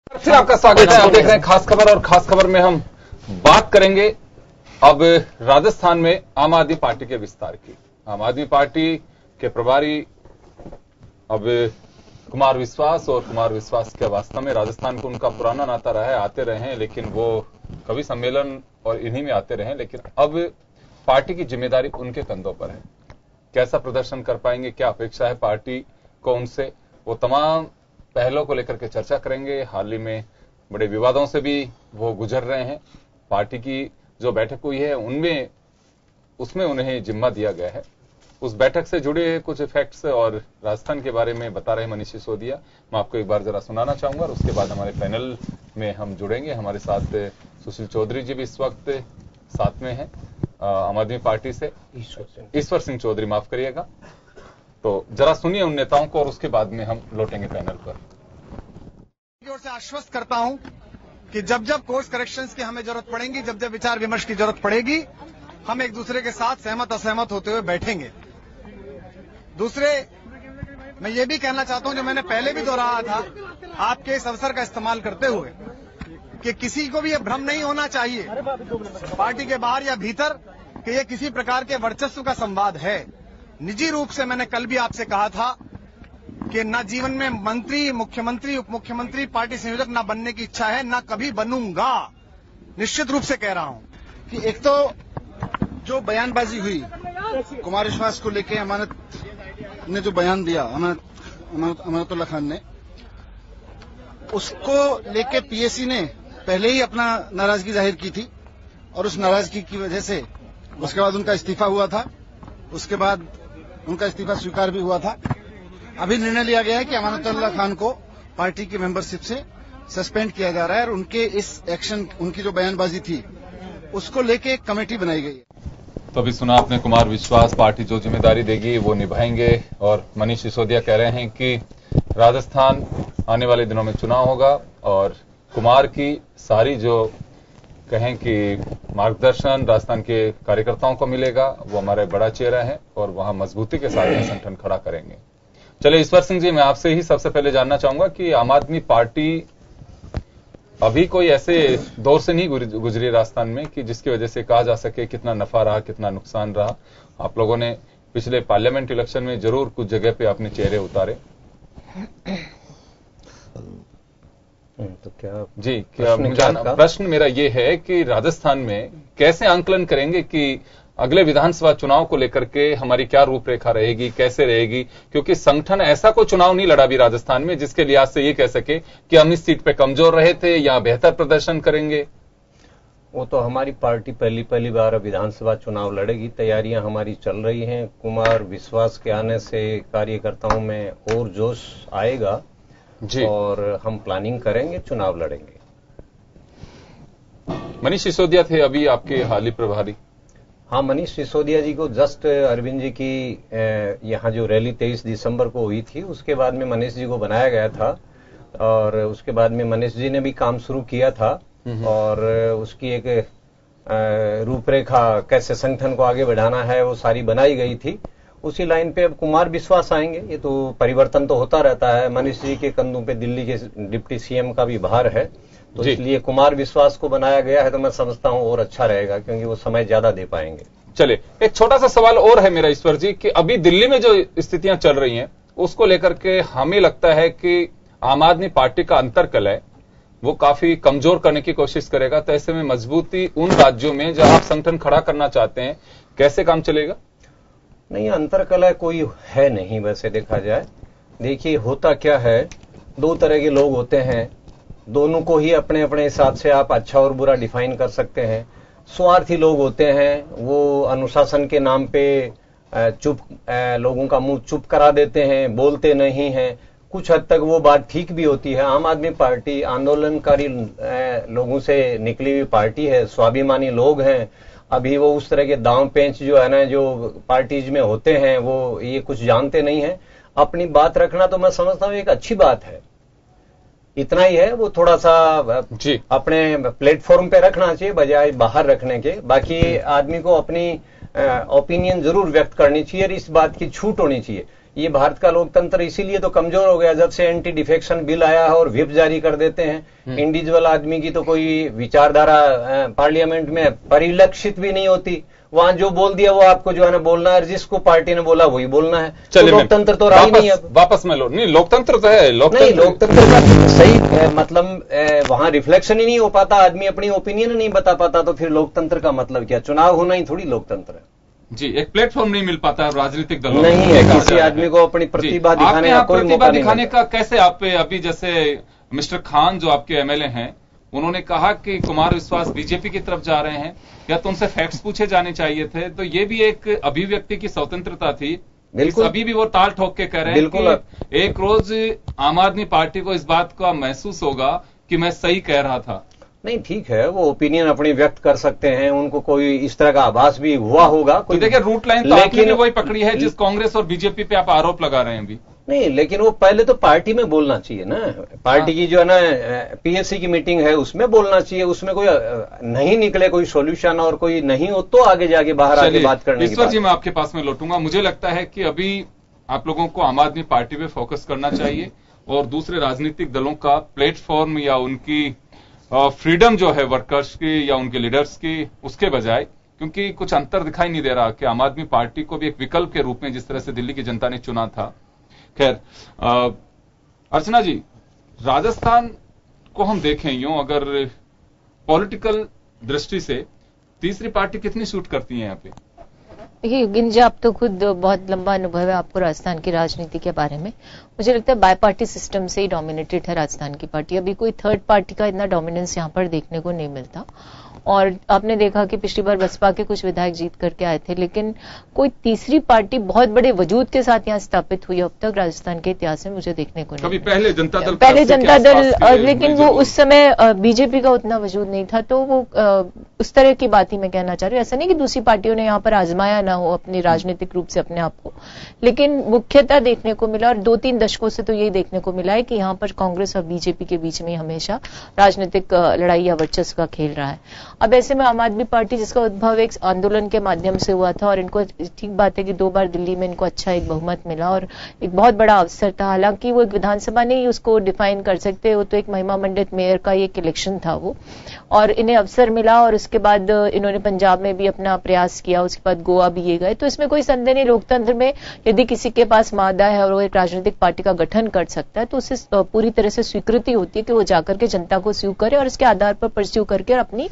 फिर आपका स्वागत है। आप देख रहे हैं खास खबर, और खास खबर में हम बात करेंगे अब राजस्थान में आम आदमी पार्टी के विस्तार की। आम आदमी पार्टी के प्रभारी अब कुमार विश्वास, और कुमार विश्वास के वास्तव में राजस्थान को उनका पुराना नाता रहा है, आते रहे हैं, लेकिन वो कवि सम्मेलन और इन्हीं में आते रहे, लेकिन अब पार्टी की जिम्मेदारी उनके कंधों पर है। कैसा प्रदर्शन कर पाएंगे, क्या अपेक्षा है पार्टी को उनसे, वो तमाम पहलों को लेकर के चर्चा करेंगे। हाल ही में बड़े विवादों से भी वो गुजर रहे हैं। पार्टी की जो बैठक हुई है उसमें उन्हें जिम्मा दिया गया है। उस बैठक से जुड़े कुछ फैक्ट्स और राजस्थान के बारे में बता रहे मनीष सिसोदिया। मैं आपको एक बार जरा सुनाना चाहूंगा और उसके बाद हमारे पैनल में हम जुड़ेंगे। हमारे साथ सुशील चौधरी जी भी इस वक्त साथ में हैं आम आदमी पार्टी से। ईश्वर सिंह चौधरी, माफ करिएगा। तो जरा सुनिए उन नेताओं को और उसके बाद में हम लौटेंगे पैनल पर। की ओर से आश्वस्त करता हूं कि जब जब कोर्स करेक्शंस की हमें जरूरत पड़ेगी, जब जब विचार विमर्श की जरूरत पड़ेगी, हम एक दूसरे के साथ सहमत असहमत होते हुए बैठेंगे। दूसरे, मैं ये भी कहना चाहता हूं, जो मैंने पहले भी दोहराया था आपके इस अवसर का इस्तेमाल करते हुए, कि किसी को भी यह भ्रम नहीं होना चाहिए पार्टी के बाहर या भीतर कि यह किसी प्रकार के वर्चस्व का संवाद है। निजी रूप से मैंने कल भी आपसे कहा था कि न जीवन में मंत्री, मुख्यमंत्री, उप मुख्यमंत्री, पार्टी संयोजक न बनने की इच्छा है, न कभी बनूंगा। निश्चित रूप से कह रहा हूं कि एक तो जो बयानबाजी हुई कुमार विश्वास को लेकर, अमानत ने जो बयान दिया अमानतुल्लाह खान ने, उसको लेके पीएसी ने पहले ही अपना नाराजगी जाहिर की थी, और उस नाराजगी की वजह से उसके बाद उनका इस्तीफा हुआ था। उसके बाद उनका इस्तीफा स्वीकार भी हुआ था। अभी निर्णय लिया गया है कि अमानतुल्लाह खान को पार्टी की मेंबरशिप से सस्पेंड किया जा रहा है, और उनके इस एक्शन, उनकी जो बयानबाजी थी, उसको लेके एक कमेटी बनाई गई है। तो अभी सुना आपने, कुमार विश्वास पार्टी जो जिम्मेदारी देगी वो निभाएंगे, और मनीष सिसोदिया कह रहे हैं कि राजस्थान आने वाले दिनों में चुनाव होगा, और कुमार की सारी जो कहें कि मार्गदर्शन राजस्थान के कार्यकर्ताओं को मिलेगा, वो हमारे बड़ा चेहरा है और वहां मजबूती के साथ संगठन खड़ा करेंगे। चलिए ईश्वर सिंह जी, मैं आपसे ही सबसे पहले जानना चाहूंगा कि आम आदमी पार्टी अभी कोई ऐसे दौर से नहीं गुजरी राजस्थान में कि जिसकी वजह से कहा जा सके कितना नफा रहा, कितना नुकसान रहा। आप लोगों ने पिछले पार्लियामेंट इलेक्शन में जरूर कुछ जगह पे अपने चेहरे उतारे। तो क्या जी, प्रश्न मेरा ये है कि राजस्थान में कैसे आंकलन करेंगे कि अगले विधानसभा चुनाव को लेकर के हमारी क्या रूपरेखा रहेगी, कैसे रहेगी, क्योंकि संगठन ऐसा कोई चुनाव नहीं लड़ा भी राजस्थान में जिसके लिहाज से ये कह सके कि हम इस सीट पे कमजोर रहे थे या बेहतर प्रदर्शन करेंगे। वो तो हमारी पार्टी पहली बार विधानसभा चुनाव लड़ेगी, तैयारियां हमारी चल रही हैं। कुमार विश्वास के आने से कार्यकर्ताओं में और जोश आएगा जी, और हम प्लानिंग करेंगे, चुनाव लड़ेंगे। मनीष सिसोदिया थे अभी आपके हाली प्रभारी। हाँ, मनीष सिसोदिया जी को जस्ट अरविंद जी की यहाँ जो रैली 23 दिसंबर को हुई थी, उसके बाद में मनीष जी को बनाया गया था, और उसके बाद में मनीष जी ने भी काम शुरू किया था, और उसकी एक रूपरेखा कैसे संगठन को आगे बढ़ाना है वो सारी बनाई गई थी। उसी लाइन पे अब कुमार विश्वास आएंगे। ये तो परिवर्तन तो होता रहता है। मनीष जी के कंधों पे दिल्ली के डिप्टी सीएम का भी भार है, तो इसलिए कुमार विश्वास को बनाया गया है। तो मैं समझता हूं और अच्छा रहेगा, क्योंकि वो समय ज्यादा दे पाएंगे। चलिए, एक छोटा सा सवाल और है मेरा ईश्वर जी, कि अभी दिल्ली में जो स्थितियां चल रही हैं उसको लेकर के हमें लगता है कि आम आदमी पार्टी का अंतरकल है वो काफी कमजोर करने की कोशिश करेगा। तो ऐसे में मजबूती उन राज्यों में जहां आप संगठन खड़ा करना चाहते हैं, कैसे काम चलेगा? नहीं, अंतरकलह कोई है नहीं वैसे देखा जाए। देखिए, होता क्या है, दो तरह के लोग होते हैं, दोनों को ही अपने अपने हिसाब से आप अच्छा और बुरा डिफाइन कर सकते हैं। स्वार्थी लोग होते हैं, वो अनुशासन के नाम पे लोगों का मुंह चुप करा देते हैं, बोलते नहीं हैं। कुछ हद तक वो बात ठीक भी होती है। आम आदमी पार्टी आंदोलनकारी लोगों से निकली हुई पार्टी है, स्वाभिमानी लोग हैं। अभी वो उस तरह के दांव पेंच जो है ना, जो पार्टीज में होते हैं, वो ये कुछ जानते नहीं है। अपनी बात रखना तो मैं समझता हूं एक अच्छी बात है। इतना ही है, वो थोड़ा सा अपने प्लेटफॉर्म पे रखना चाहिए बजाय बाहर रखने के। बाकी आदमी को अपनी ओपिनियन जरूर व्यक्त करनी चाहिए और इस बात की छूट होनी चाहिए। ये भारत का लोकतंत्र इसीलिए तो कमजोर हो गया जब से एंटी डिफेक्शन बिल आया है और व्हिप जारी कर देते हैं। इंडिविजुअल आदमी की तो कोई विचारधारा पार्लियामेंट में परिलक्षित भी नहीं होती। वहां जो बोल दिया वो आपको जो है ना बोलना है, जिसको पार्टी ने बोला वही बोलना है। तो लोकतंत्र तो रहा ही नहीं है। वापस में नहीं, लोकतंत्र तो है। लोकतंत्र का सही मतलब वहां रिफ्लेक्शन ही नहीं हो पाता, आदमी अपनी ओपिनियन नहीं बता पाता, तो फिर लोकतंत्र का मतलब क्या? चुनाव होना ही थोड़ी लोकतंत्र है जी। एक प्लेटफॉर्म नहीं मिल पाता है राजनीतिक दलों नहीं है, किसी आदमी को अपनी प्रतिभा दिखाने का कोई मौका नहीं दिखाने का। कैसे आप अभी जैसे मिस्टर खान जो आपके एमएलए हैं, उन्होंने कहा कि कुमार विश्वास बीजेपी की तरफ जा रहे हैं, या तो उनसे फैक्ट्स पूछे जाने चाहिए थे। तो ये भी एक अभिव्यक्ति की स्वतंत्रता थी। बिल्कुल, अभी भी वो ताल ठोक के कह रहे हैं कि एक रोज आम आदमी पार्टी को इस बात का महसूस होगा कि मैं सही कह रहा था। नहीं, ठीक है, वो ओपिनियन अपनी व्यक्त कर सकते हैं, उनको कोई इस तरह का आभास भी हुआ होगा। तो देखिए रूट लाइन तो आपने भी वही पकड़ी है जिस कांग्रेस और बीजेपी पे आप आरोप लगा रहे हैं अभी। नहीं, लेकिन वो पहले तो पार्टी में बोलना चाहिए ना। पार्टी की जो है ना पीएससी की मीटिंग है उसमें बोलना चाहिए। उसमें कोई नहीं निकले कोई सॉल्यूशन और कोई नहीं हो तो आगे जाके बाहर आके बात करने की। ईश्वर जी, मैं आपके पास में लौटूंगा। मुझे लगता है कि अभी आप लोगों को आम आदमी पार्टी पे फोकस करना चाहिए और दूसरे राजनीतिक दलों का प्लेटफॉर्म या उनकी फ्रीडम जो है वर्कर्स की या उनके लीडर्स की, उसके बजाय, क्योंकि कुछ अंतर दिखाई नहीं दे रहा कि आम आदमी पार्टी को भी एक विकल्प के रूप में जिस तरह से दिल्ली की जनता ने चुना था। खैर, अर्चना जी, राजस्थान को हम देखें यूं, अगर पॉलिटिकल दृष्टि से तीसरी पार्टी कितनी सूट करती है यहाँ पे? देखिए योगिन जी, आप तो खुद बहुत लंबा अनुभव है आपको राजस्थान की राजनीति के बारे में। मुझे लगता है बाय पार्टी सिस्टम से ही डोमिनेटेड है राजस्थान की पार्टी। अभी कोई थर्ड पार्टी का इतना डोमिनेंस यहाँ पर देखने को नहीं मिलता। और आपने देखा कि पिछली बार बसपा के कुछ विधायक जीत करके आए थे, लेकिन कोई तीसरी पार्टी बहुत बड़े वजूद के साथ यहाँ स्थापित हुई अब तक राजस्थान के इतिहास में मुझे देखने को नहीं। पहले जनता दल लेकिन वो उस समय बीजेपी का उतना वजूद नहीं था, तो वो उस तरह की बात ही मैं कहना चाह रही हूँ। ऐसा नहीं कि दूसरी पार्टियों ने यहाँ पर आजमाया ना हो अपनी राजनीतिक रूप से अपने आप को, लेकिन मुख्यतः देखने को मिला और 2-3 दशकों से तो यही देखने को मिला है कि यहाँ पर कांग्रेस और बीजेपी के बीच में हमेशा राजनीतिक लड़ाई या वर्चस्व का खेल रहा है। अब ऐसे में आम आदमी पार्टी, जिसका उद्भव एक आंदोलन के माध्यम से हुआ था, और इनको ठीक बात है कि 2 बार दिल्ली में इनको अच्छा एक बहुमत मिला और एक बहुत बड़ा अवसर था। हालांकि वो एक विधानसभा नहीं उसको डिफाइन कर सकते, वो तो एक महिमा मंडित मेयर का एक इलेक्शन था वो, और इन्हें अवसर मिला और उसके बाद इन्होंने पंजाब में भी अपना प्रयास किया, उसके बाद गोवा भी ये गए। तो इसमें कोई संदेह नहीं, लोकतंत्र में यदि किसी के पास मादा है और वो एक राजनीतिक पार्टी का गठन कर सकता है तो उसे पूरी तरह से स्वीकृति होती है कि वो जाकर के जनता को स्यू करे और इसके आधार पर परस्यू करके और अपनी